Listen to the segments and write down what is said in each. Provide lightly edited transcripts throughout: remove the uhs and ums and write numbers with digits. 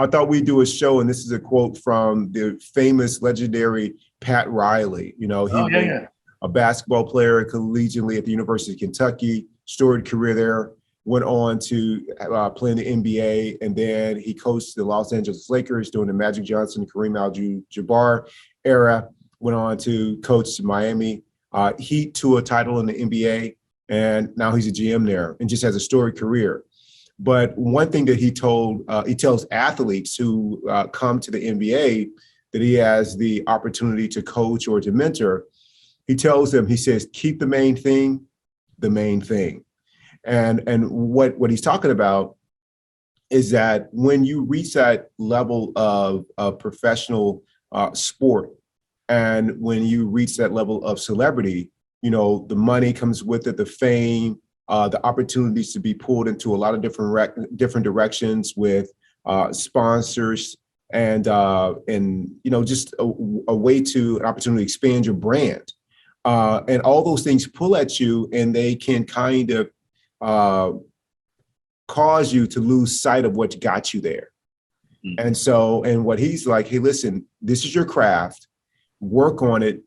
I thought we'd do a show, and this is a quote from the famous, legendary Pat Riley. You know, he Oh, yeah, was yeah. a basketball player collegiately at the University of Kentucky, storied career there, went on to play in the NBA, and then he coached the Los Angeles Lakers during the Magic Johnson, Kareem Abdul-Jabbar era, went on to coach Miami Heat to a title in the NBA, and now he's a GM there and just has a storied career. But one thing that he tells athletes who come to the NBA that he has the opportunity to coach or to mentor, he tells them, he says, keep the main thing the main thing. And what he's talking about is that when you reach that level of professional sport, and when you reach that level of celebrity, you know, the money comes with it, the fame, the opportunities to be pulled into a lot of different directions with sponsors and you know, just a way to an opportunity to expand your brand. And all those things pull at you, and they can kind of cause you to lose sight of what got you there. Mm-hmm. And so, and what he's like, hey, listen, this is your craft, work on it,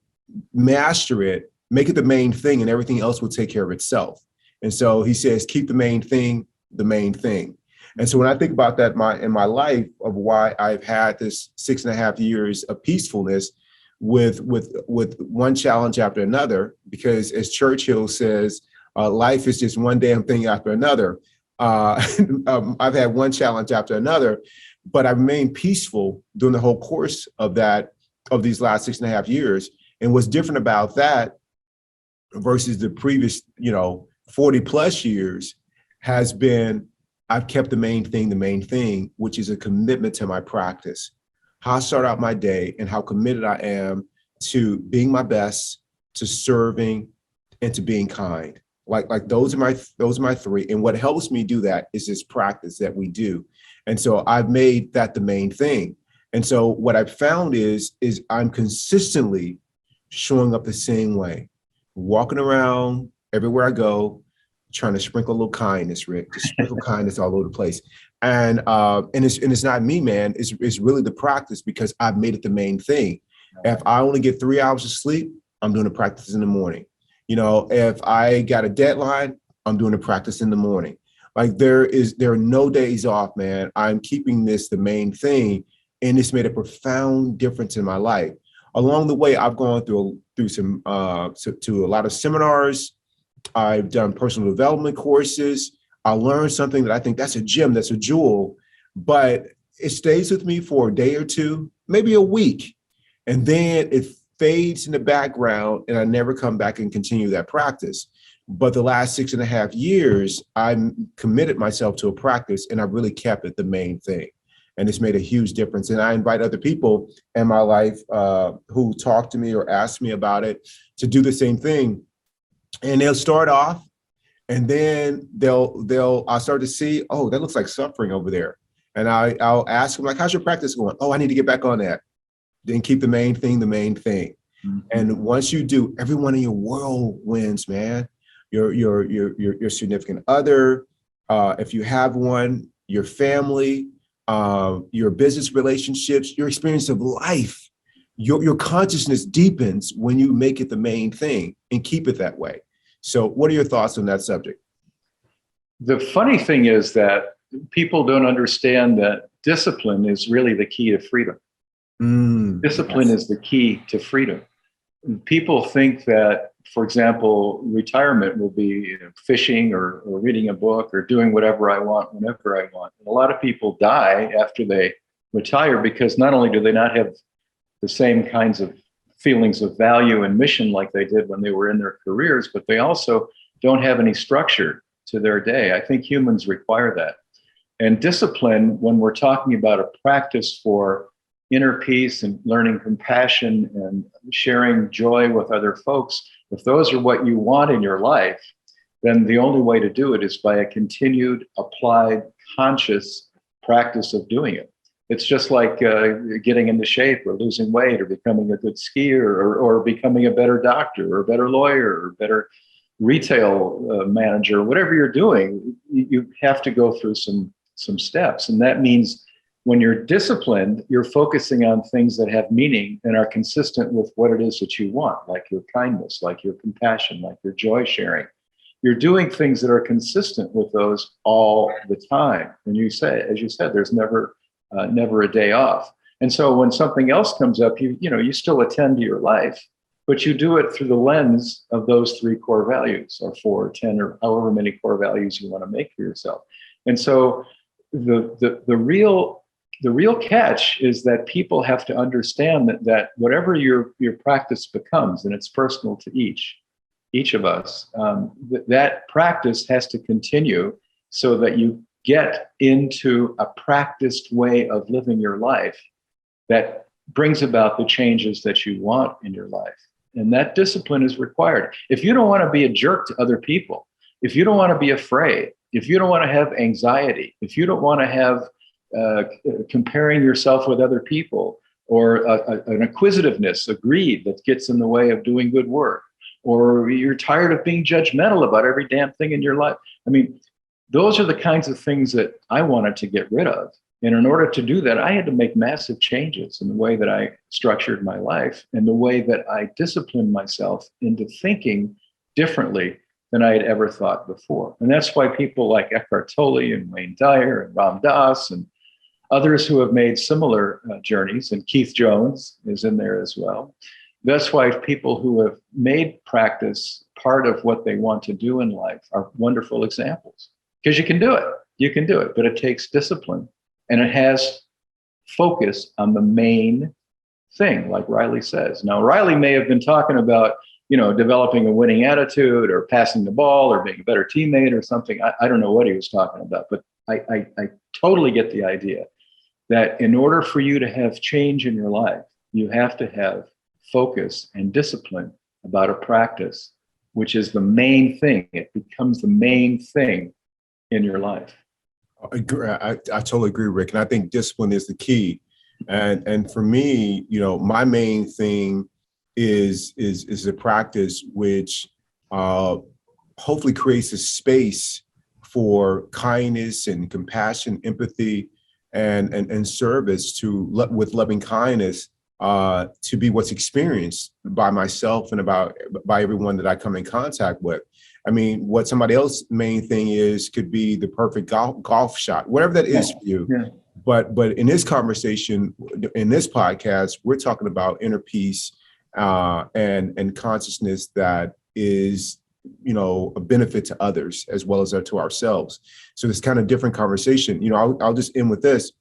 master it, make it the main thing, and everything else will take care of itself. And so he says, keep the main thing the main thing. And so when I think about that in my life of why I've had this 6.5 years of peacefulness with one challenge after another, because as Churchill says, life is just one damn thing after another. I've had one challenge after another, but I remained peaceful during the whole course of these last 6.5 years. And what's different about that versus the previous, 40 plus years has been, I've kept the main thing, which is a commitment to my practice. How I start out my day and how committed I am to being my best, to serving, and to being kind. Like those are my three. And what helps me do that is this practice that we do. And so I've made that the main thing. And so what I've found is I'm consistently showing up the same way, walking around everywhere I go, trying to sprinkle a little kindness, Rick, just sprinkle kindness all over the place. And it's not me, man. It's really the practice, because I've made it the main thing. If I only get 3 hours of sleep, I'm doing the practice in the morning. If I got a deadline, I'm doing the practice in the morning. Like there are no days off, man. I'm keeping this the main thing, and it's made a profound difference in my life. Along the way, I've gone through some to a lot of seminars. I've done personal development courses. I learned something that I think that's a gem, that's a jewel, but it stays with me for a day or two, maybe a week, and then it fades in the background, and I never come back and continue that practice. But the last 6.5 years, I committed myself to a practice, and I really kept it the main thing. And it's made a huge difference. And I invite other people in my life who talk to me or ask me about it to do the same thing. And they'll start off, and then I'll start to see, oh, that looks like suffering over there. And I'll ask them, like, how's your practice going? Oh, I need to get back on that. Then keep the main thing the main thing. Mm-hmm. And once you do, everyone in your world wins, man. Your significant other, if you have one, your family, your business relationships, your experience of life. Your consciousness deepens when you make it the main thing and keep it that way. So what are your thoughts on that subject? The funny thing is that people don't understand that discipline is really the key to freedom. Discipline is the key to freedom. People think that, for example, retirement will be fishing or reading a book or doing whatever I want, whenever I want. And a lot of people die after they retire because not only do they not have the same kinds of feelings of value and mission like they did when they were in their careers, but they also don't have any structure to their day. I think humans require that. And discipline, when we're talking about a practice for inner peace and learning compassion and sharing joy with other folks, if those are what you want in your life, then the only way to do it is by a continued, applied, conscious practice of doing it. It's just like getting into shape or losing weight or becoming a good skier or becoming a better doctor or a better lawyer or better retail manager. Whatever you're doing, you have to go through some steps. And that means When you're disciplined, you're focusing on things that have meaning and are consistent with what it is that you want, like your kindness, like your compassion, like your joy sharing. You're doing things that are consistent with those all the time. And you say, as you said, there's never a day off. And so when something else comes up, you still attend to your life, but you do it through the lens of those 3 core values, or 4 or 10, or however many core values you want to make for yourself. And so the real catch is that people have to understand that whatever your practice becomes, and it's personal to each of us, that practice has to continue so that you get into a practiced way of living your life that brings about the changes that you want in your life. And that discipline is required. If you don't want to be a jerk to other people, if you don't want to be afraid, if you don't want to have anxiety, if you don't want to have comparing yourself with other people, or an acquisitiveness, a greed that gets in the way of doing good work, or you're tired of being judgmental about every damn thing in your life. I mean, those are the kinds of things that I wanted to get rid of. And in order to do that, I had to make massive changes in the way that I structured my life and the way that I disciplined myself into thinking differently than I had ever thought before. And that's why people like Eckhart Tolle and Wayne Dyer and Ram Dass and others who have made similar journeys, and Keith Jones is in there as well. That's why people who have made practice part of what they want to do in life are wonderful examples. Because you can do it. You can do it, but it takes discipline. And it has focus on the main thing, like Riley says. Now, Riley may have been talking about, developing a winning attitude or passing the ball or being a better teammate or something. I don't know what he was talking about, but I totally get the idea that in order for you to have change in your life, you have to have focus and discipline about a practice, which is the main thing. It becomes the main thing in your life. I totally agree, Rick. And I think discipline is the key. And for me, my main thing is a practice which hopefully creates a space for kindness and compassion, empathy, and service with loving kindness to be what's experienced by myself and by everyone that I come in contact with. I mean, what somebody else's main thing could be the perfect golf shot, whatever that is for you. Yeah. But in this conversation, in this podcast, we're talking about inner peace and consciousness that is, a benefit to others as well as to ourselves. So this kind of different conversation. I'll just end with this.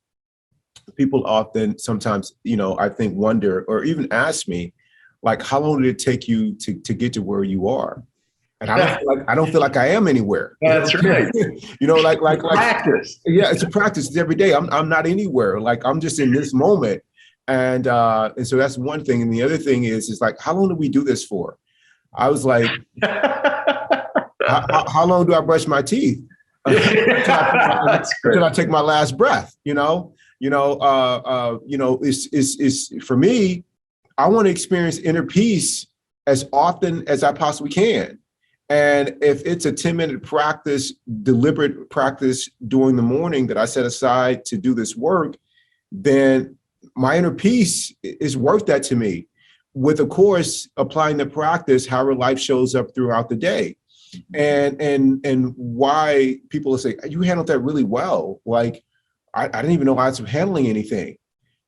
People often sometimes, I think wonder or even ask me, like, how long did it take you to get to where you are? And I don't feel like I am anywhere. That's right. like practice. Yeah, it's a practice. It's every day. I'm not anywhere. Like, I'm just in this moment. And so that's one thing. And the other thing is like, how long do we do this for? I was like, how long do I brush my teeth? Until I take my last breath, it's for me, I want to experience inner peace as often as I possibly can. And if it's a 10-minute practice, deliberate practice during the morning that I set aside to do this work, then my inner peace is worth that to me. With, of course, applying the practice, however life shows up throughout the day. And why people will say, you handled that really well. Like, I didn't even know I was handling anything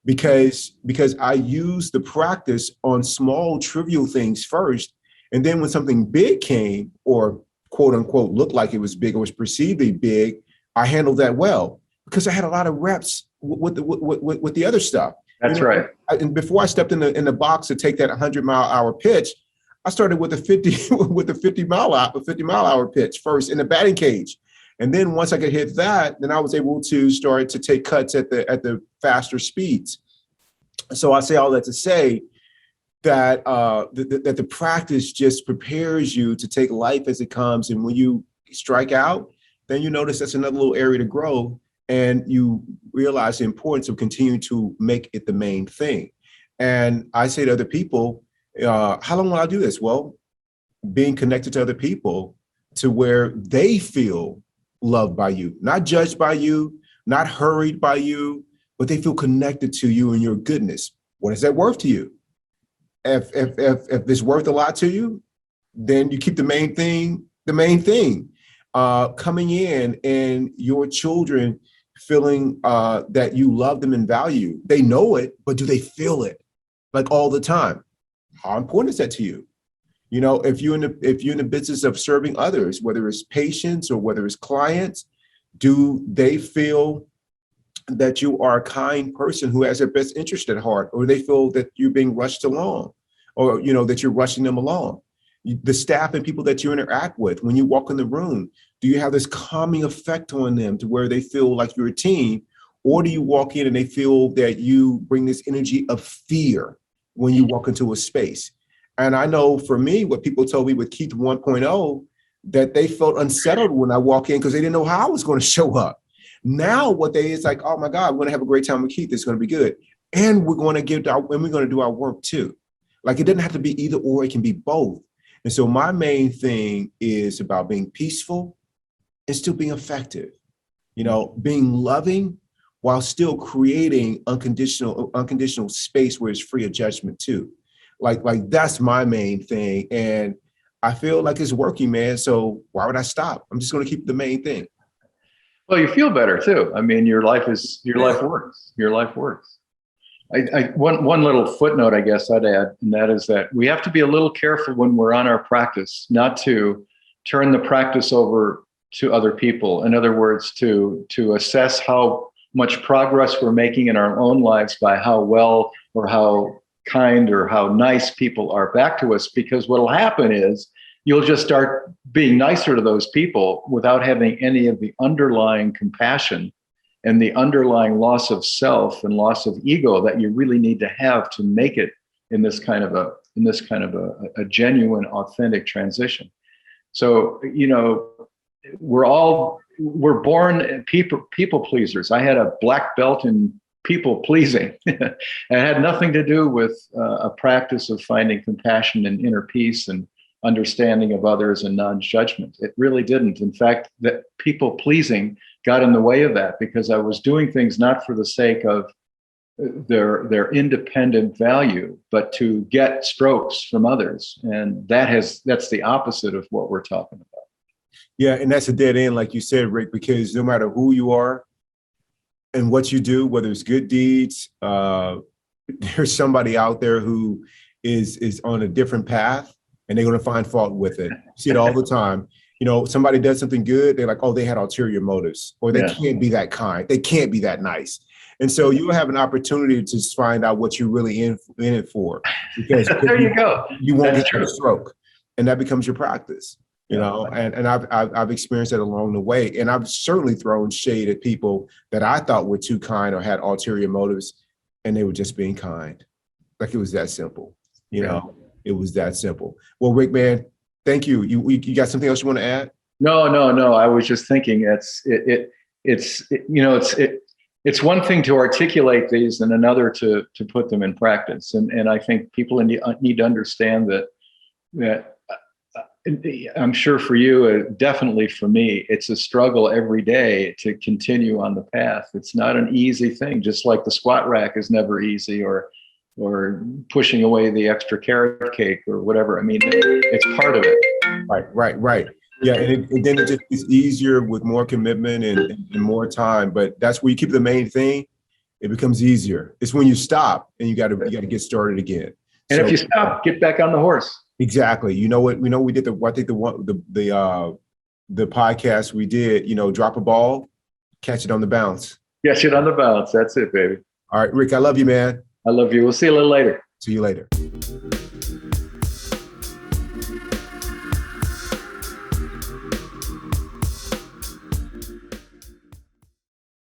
because I use the practice on small, trivial things first. And then when something big came, or quote unquote, looked like it was big or was perceived to be big, I handled that well because I had a lot of reps with the other stuff. That's right. And before I stepped in the box to take that 100-mile-an-hour pitch, I started with a 50-mile-an-hour pitch first in the batting cage. And then once I could hit that, then I was able to start to take cuts at the faster speeds. So I say all that to say that that the practice just prepares you to take life as it comes. And when you strike out, then you notice that's another little area to grow. And you realize the importance of continuing to make it the main thing. And I say to other people, how long will I do this? Well, being connected to other people to where they feel loved by you, not judged by you, not hurried by you, but they feel connected to you and your goodness. What is that worth to you? If it's worth a lot to you, then you keep the main thing. Coming in and your children feeling that you love them and value. They know it, but do they feel it like all the time? How important is that to you? You know, if you're in the business of serving others, whether it's patients or whether it's clients, do they feel that you are a kind person who has their best interest at heart, or they feel that you're being rushed along, or that you're rushing them along? The staff and people that you interact with, when you walk in the room, do you have this calming effect on them to where they feel like you're a team, or do you walk in and they feel that you bring this energy of fear when you walk into a space? And I know for me, what people told me with Keith 1.0, that they felt unsettled when I walk in because they didn't know how I was going to show up. Now what it's like, oh my God, we're going to have a great time with Keith. It's going to be good. And we're going to do our work too. Like, it doesn't have to be either or, it can be both. And so my main thing is about being peaceful and still being effective, being loving while still creating unconditional space where it's free of judgment too. Like that's my main thing. And I feel like it's working, man. So why would I stop? I'm just going to keep the main thing. Well, you feel better too. I mean, your life works. Your life works. One little footnote, I guess I'd add, and that is that we have to be a little careful when we're on our practice, not to turn the practice over to other people. In other words, to assess how much progress we're making in our own lives by how well or how kind or how nice people are back to us, because what'll happen is you'll just start being nicer to those people without having any of the underlying compassion and the underlying loss of self and loss of ego that you really need to have to make it in this kind of a genuine, authentic transition. So, we're born people pleasers. I had a black belt in people pleasing. And it had nothing to do with a practice of finding compassion and inner peace and understanding of others and non-judgment. It really didn't. In fact, that people pleasing got in the way of that, because I was doing things not for the sake of their independent value, but to get strokes from others. And that's the opposite of what we're talking about. Yeah, and that's a dead end, like you said, Rick, because no matter who you are and what you do, whether it's good deeds, there's somebody out there who is on a different path, and they're going to find fault with it. You see it all the time. Somebody does something good, they're like, oh, they had ulterior motives, or they can't be that kind, they can't be that nice. And so you have an opportunity to find out what you're really in it for, because there you go. You won't get a stroke, and that becomes your practice. And I've experienced that along the way. And I've certainly thrown shade at people that I thought were too kind or had ulterior motives, and they were just being kind. Like, it was that simple, It was that simple. Well, Rick, man, thank you. You got something else you want to add? No. I was just thinking it's one thing to articulate these and another to put them in practice. And I think people need to understand that I'm sure for you, definitely for me, it's a struggle every day to continue on the path. It's not an easy thing, just like the squat rack is never easy, or pushing away the extra carrot cake or whatever. I mean, it's part of it. Right. Yeah, and then it just gets easier with more commitment and more time. But that's where you keep the main thing. It becomes easier. It's when you stop and you got to get started again. And if you stop, get back on the horse. Exactly. We did the podcast we did, drop a ball, catch it on the bounce. Catch it on the bounce. That's it, baby. All right, Rick, I love you, man. I love you. We'll see you a little later. See you later.